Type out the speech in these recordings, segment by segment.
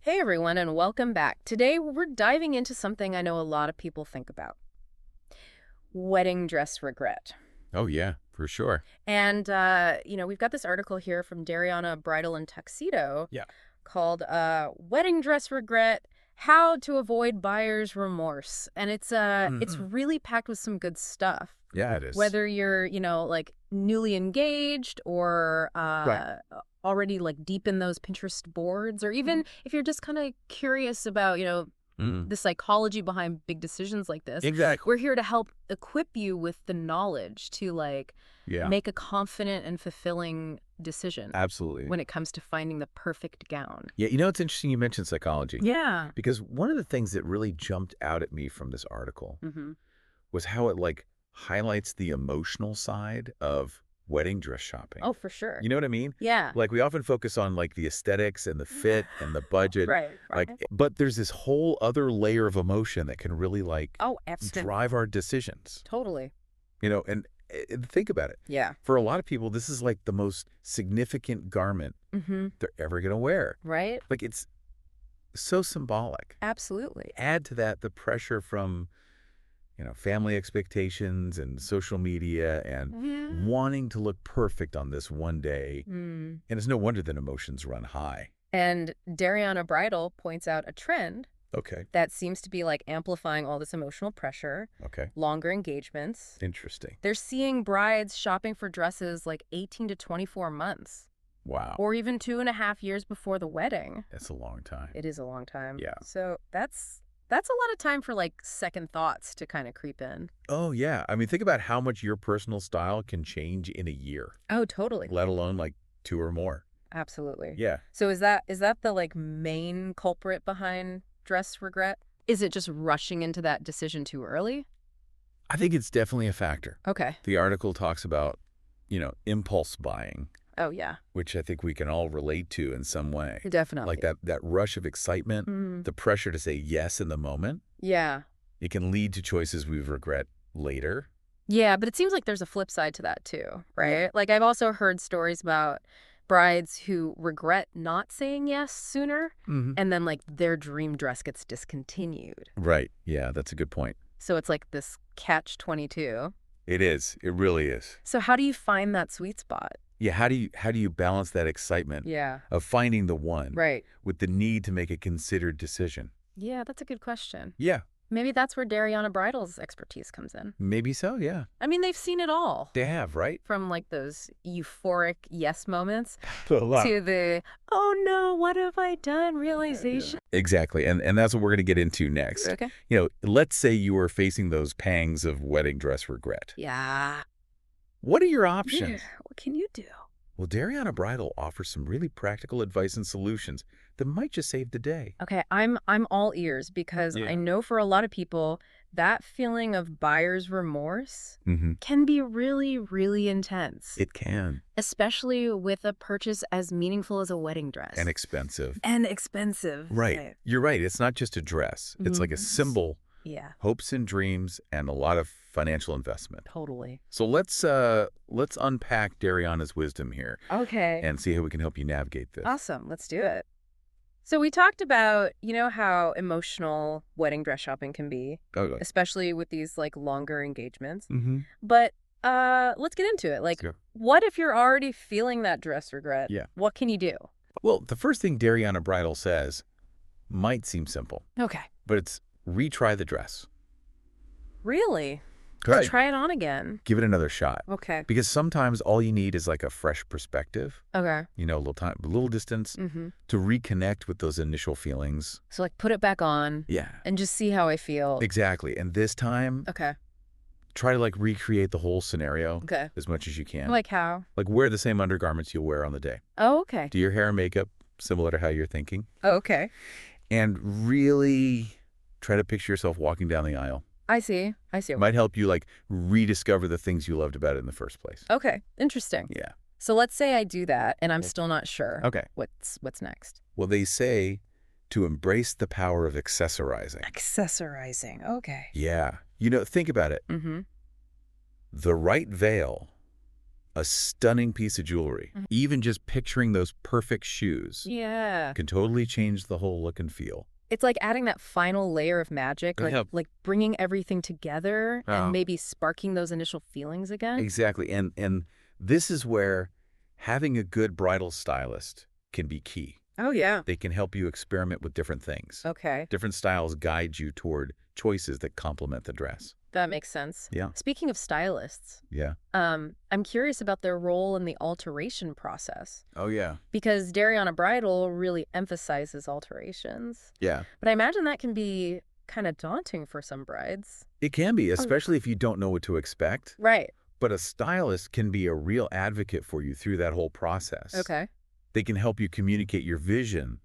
Hey everyone, and welcome back. Today we're diving into something I know a lot of people think about: wedding dress regret. Oh, yeah, for sure. And, we've got this article here from Darianna Bridal and Tuxedo Yeah. called Wedding Dress Regret: How to Avoid Buyer's Remorse. And it's Mhm. really packed with some good stuff. Yeah, it is. Whether you're, like newly engaged or Right. already like deep in those Pinterest boards, or even if you're just kind of curious about, Mhm. the psychology behind big decisions like this, Exactly. we're here to help equip you with the knowledge to like Yeah, make a confident and fulfilling decision absolutely. when it comes to finding the perfect gown. Yeah, it's interesting you mentioned psychology Yeah. because one of the things that really jumped out at me from this article Mm-hmm. was how it highlights the emotional side of wedding dress shopping. Oh, for sure. You know what I mean? Yeah. Like we often focus on the aesthetics and the fit and the budget, Right. Right. but there's this whole other layer of emotion that can really Oh, absolutely. drive our decisions. Totally. And think about it. Yeah. For a lot of people, this is like the most significant garment Mm-hmm. they're ever going to wear. Right. Like it's so symbolic. Absolutely. Add to that the pressure from, family expectations and social media and Yeah. wanting to look perfect on this one day. Mm. And it's no wonder that emotions run high. And Darianna Bridal points out a trend Okay. that seems to be like amplifying all this emotional pressure: Okay. longer engagements. Interesting. They're seeing brides shopping for dresses like 18 to 24 months, Wow. or even 2.5 years before the wedding. That's a long time. It is a long time. Yeah. So that's a lot of time for like second thoughts to kind of creep in. Oh, yeah. I mean, think about how much your personal style can change in a year, Oh, totally. let alone like 2 or more. Absolutely. Yeah. So is that the like main culprit behind dress regret? Is it just rushing into that decision too early? I think it's definitely a factor. Okay. The article talks about, impulse buying, Oh, yeah. which I think we can all relate to in some way. Definitely. Like that rush of excitement, Mm. the pressure to say yes in the moment, Yeah. it can lead to choices we regret later. Yeah, but it seems like there's a flip side to that too, right? Like I've also heard stories about brides who regret not saying yes sooner, Mm-hmm. and then like their dream dress gets discontinued. Right. Yeah, that's a good point. So it's like this catch-22. It is. It really is. So how do you find that sweet spot? Yeah, how do you balance that excitement Yeah. of finding the one Right. with the need to make a considered decision? Yeah, that's a good question. Yeah, Maybe that's where Dariana Bridal's expertise comes in. maybe so, yeah. I mean, they've seen it all. They have, right? From like those euphoric yes moments A lot. to the, oh no, what have I done realization. Exactly. And that's what we're going to get into next. Okay. Let's say you are facing those pangs of wedding dress regret. Yeah. What are your options? What can you do? Well, Darianna Bridal offers some really practical advice and solutions that might just save the day. Okay, I'm all ears because Yeah. I know for a lot of people that feeling of buyer's remorse Mm-hmm. can be really, really intense, It can. especially with a purchase as meaningful as a wedding dress. And expensive. And expensive. Right. You're right. It's not just a dress. It's like a Mhm. symbol, Yeah, hopes and dreams, and a lot of financial investment. totally. So let's unpack Dariana's wisdom here Okay. and see how we can help you navigate this. Awesome. Let's do it. So we talked about, how emotional wedding dress shopping can be, Okay. especially with these like longer engagements. Mm-hmm. But let's get into it. Like, go. what if you're already feeling that dress regret? Yeah. What can you do? Well, the first thing Darianna Bridal says might seem simple, Okay. but it's retry the dress. Really? Good. Try it on again. Give it another shot. Okay. Because sometimes all you need is like a fresh perspective, Okay. a little time, a little distance Mm-hmm. to reconnect with those initial feelings. So like put it back on Yeah, and just see how I feel. exactly. And this time, Okay. try to recreate the whole scenario Okay. as much as you can. Like how? Like wear the same undergarments you'll wear on the day. Oh, okay. Do your hair and makeup similar to how you're thinking. Oh, okay. And really try to picture yourself walking down the aisle. I see. It might help you rediscover the things you loved about it in the first place. Okay. Interesting. Yeah. So let's say I do that and I'm still not sure. Okay. What's next? Well, they say to embrace the power of accessorizing. Accessorizing. Okay. Yeah. Think about it. Mm-hmm. The right veil, a stunning piece of jewelry. Mhm. Even just picturing those perfect shoes Yeah. can totally change the whole look and feel. It's like adding that final layer of magic, like Yep. like bringing everything together and Oh. maybe sparking those initial feelings again. Exactly. And this is where having a good bridal stylist can be key. Oh, yeah. They can help you experiment with different things. Okay. Different styles guide you toward choices that complement the dress. That makes sense. Yeah. Speaking of stylists, Yeah. I'm curious about their role in the alteration process Oh, yeah. because Darianna Bridal really emphasizes alterations. Yeah. But I imagine that can be kind of daunting for some brides. It can be, especially if you don't know what to expect. Right. But a stylist can be a real advocate for you through that whole process. Okay. They can help you communicate your vision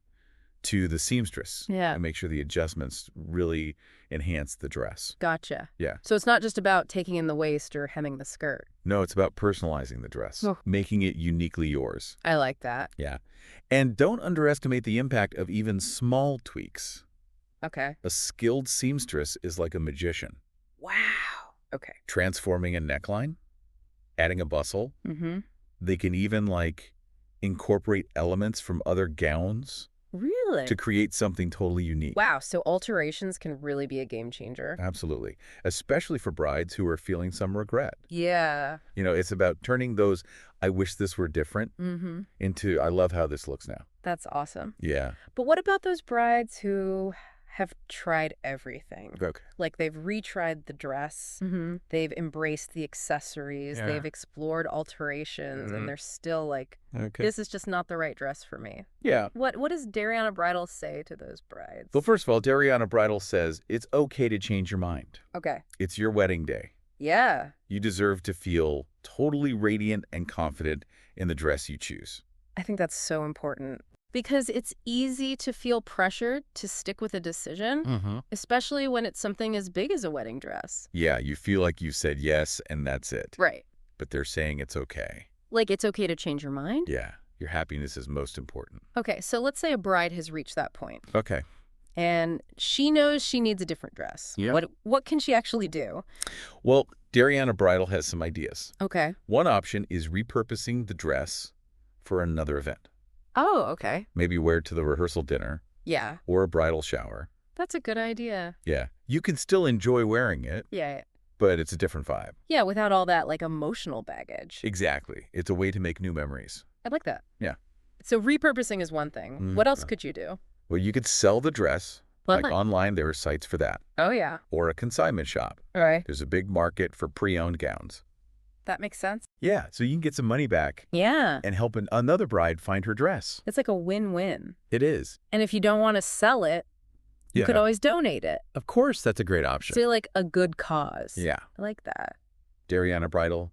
to the seamstress Yeah. and make sure the adjustments really enhance the dress. Gotcha. Yeah. So it's not just about taking in the waist or hemming the skirt. No, it's about personalizing the dress, Oh. making it uniquely yours. I like that. Yeah. And don't underestimate the impact of even small tweaks. Okay. A skilled seamstress is like a magician, Wow. Okay. transforming a neckline, adding a bustle. Mm-hmm. They can even incorporate elements from other gowns Really? to create something totally unique. Wow. So alterations can really be a game changer. Absolutely. Especially for brides who are feeling some regret. Yeah. It's about turning those, I wish this were different, Mm-hmm. into, I love how this looks now. That's awesome. Yeah. But what about those brides who have tried everything? Okay. Like they've retried the dress, they've embraced the accessories, Yeah. they've explored alterations, Mhm. and they're still like, Okay. this is just not the right dress for me. Yeah. What does Darianna Bridal say to those brides? Well, first of all, Darianna Bridal says it's okay to change your mind. Okay. It's your wedding day. Yeah. You deserve to feel totally radiant and confident in the dress you choose. I think that's so important. Because it's easy to feel pressured to stick with a decision, especially when it's something as big as a wedding dress. Yeah, you feel like you said yes and that's it. Right. But they're saying it's okay. Like it's okay to change your mind? Yeah, your happiness is most important. Okay, so let's say a bride has reached that point Okay. and she knows she needs a different dress. Yeah. What can she actually do? Well, Darianna Bridal has some ideas. Okay. One option is repurposing the dress for another event. Oh, okay. Maybe wear it to the rehearsal dinner Yeah, or a bridal shower. that's a good idea. Yeah. You can still enjoy wearing it, Yeah. but it's a different vibe. Yeah, without all that like emotional baggage. Exactly. It's a way to make new memories. I like that. Yeah. So repurposing is one thing. What else could you do? Well, you could sell the dress. What? Online, there are sites for that. Oh, yeah. Or a consignment shop. All right. There's a big market for pre-owned gowns. That makes sense. Yeah, so you can get some money back Yeah. and help another bride find her dress. It's like a win-win. It is. And if you don't want to sell it, you could always donate it. Of course, that's a great option. So like a good cause. Yeah. I like that. Darianna Bridal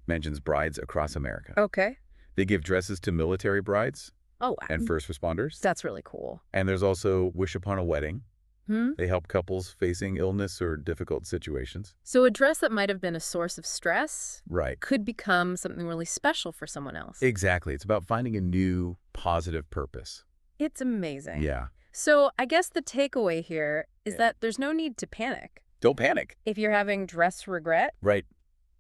mentions brides across America. Okay. They give dresses to military brides Oh, wow. and first responders. That's really cool. And there's also Wish Upon a Wedding. Hmm? They help couples facing illness or difficult situations. So a dress that might have been a source of stress Right. could become something really special for someone else. Exactly. It's about finding a new positive purpose. It's amazing. Yeah. So I guess the takeaway here is that there's no need to panic. Don't panic. If you're having dress regret, Right.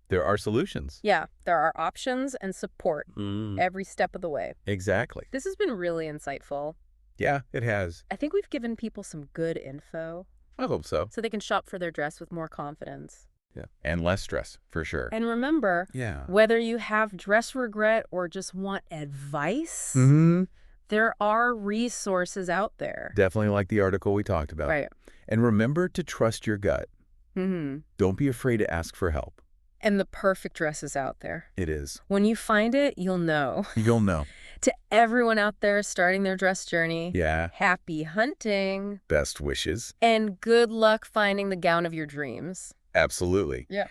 There are solutions. yeah, there are options and support Mm. every step of the way. Exactly. This has been really insightful. Yeah, it has. I think we've given people some good info I hope so. so they can shop for their dress with more confidence. Yeah. And less stress, for sure. And remember, Yeah. whether you have dress regret or just want advice, Mm-hmm. there are resources out there. Definitely like the article we talked about. Right. And remember to trust your gut. Mm-hmm. Don't be afraid to ask for help. And the perfect dress is out there. It is. When you find it, you'll know. You'll know. To everyone out there starting their dress journey, Yeah. happy hunting Best wishes. and good luck finding the gown of your dreams. Absolutely. Yeah.